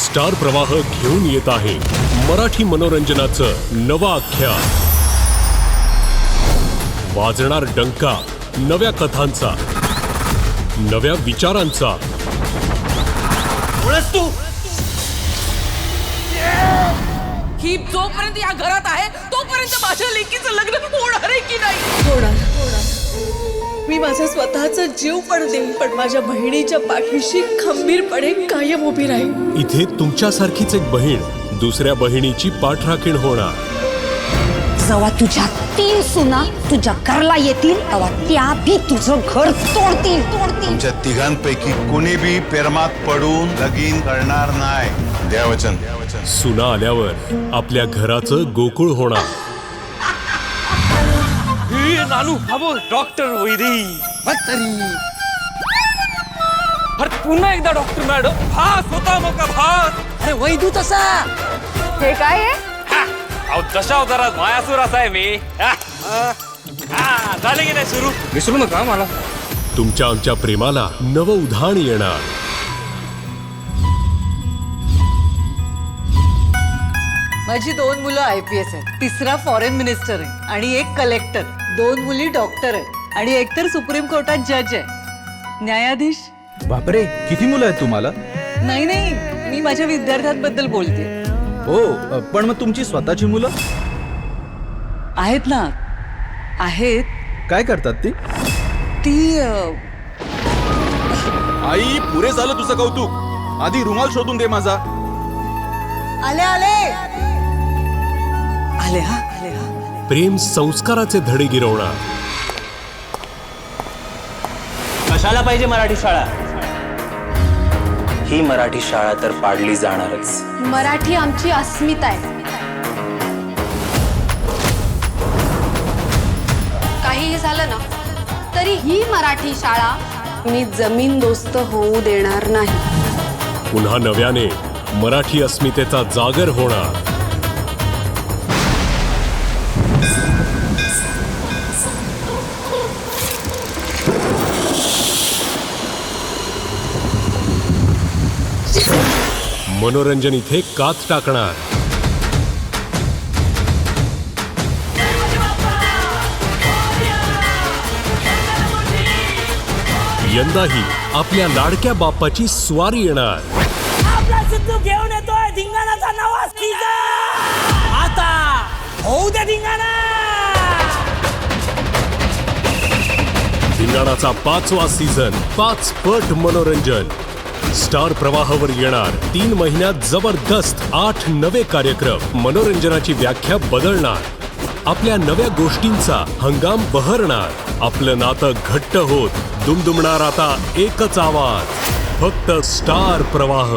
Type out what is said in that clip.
Star प्रवाह घेऊन येत आहे मराठी मनोरंजनाचं नवं आख्यान. वाजणार डंका नव्या कथांचा, नव्या विचारांचा. तू ही जोपर्यंत या घरात आहे तोपर्यंत माझ्या लेकीचं लग्न होणार आहे की नाही? होणार. मी माझा स्वतःचा जीव पण देईन, पण माझ्या बहिणीच्या पाठीशी खंबीरपणे कायम उभी राहील. इथे तुमच्यासारखीच एक बहीण दुसऱ्या बहिणीची पाठराखीण होणार. जेव्हा तुझ्या 3 सुना तुझ्या घरला येतील तेव्हा त्या भी तुझं घर तोडतील. तुमच्या तिघांपैकी कोणी बी प्रेमात पडून लगीन करणार नाही. देवचन. सुना आल्यावर आपल्या घराचं गोकुळ होणार. नानू हा बोल डॉक्टर वैरी तरी अरे पुन्हा एकदा डॉक्टर मॅडम भास होता मोका भास. अरे वैदू तसा हे काय आहे? अहो दशावतारात मायासूर असा आहे मी. झाले की नाही सुरू? विसरू नका मला. तुमच्या आमच्या प्रेमाला नवं उधाण येणार. माझी 2 मुलं IPS आहेत, 3रा फॉरेन मिनिस्टर आहे आणि 1 कलेक्टर. 2 मुली डॉक्टर आहेत आणि 1 तर सुप्रीम कोर्टात जज आहे. न्यायाधीश. बापरे, किती मुलं आहेत तुम्हाला? नाही, मी माझ्या विद्यार्थ्यांबद्दल बोलते. हो, पण मग तुमची स्वतःची मुलं आहेत ना? आहेत. काय करतात ती? आई, पुरे झालं तुझं कौतुक. आधी रुमाल शोधून दे माझा. आले. प्रेम संस्काराचे धडे गिरवणार. कशाला पाहिजे मराठी शाळा? ही मराठी शाळा तर पाडली जाणारच. मराठी आमची अस्मिता आहे. काहीही झालं ना तरी ही मराठी शाळा मी जमीनदोस्त होऊ देणार नाही. पुन्हा नव्याने मराठी अस्मितेचा जागर होणार. मनोरंजन इथे कात टाकणार. यंदाही आपल्या लाडक्या बाप्पाची स्वारी येणार. आपला सिद्धू घेऊन येतोय धिंगाणाचा नवा सीझन. आता होऊ दे धिंगाणा. धिंगाणाचा 5वा सीझन, 5 पट मनोरंजन. स्टार प्रवाहावर येणार 3 महिन्यात जबरदस्त 8 नवे कार्यक्रम. मनोरंजनाची व्याख्या बदलणार. आपल्या नव्या गोष्टींचा हंगाम बहरणार. आपलं नातं घट्ट होत दुमदुमणार आता एकच आवाज. फक्त स्टार प्रवाह.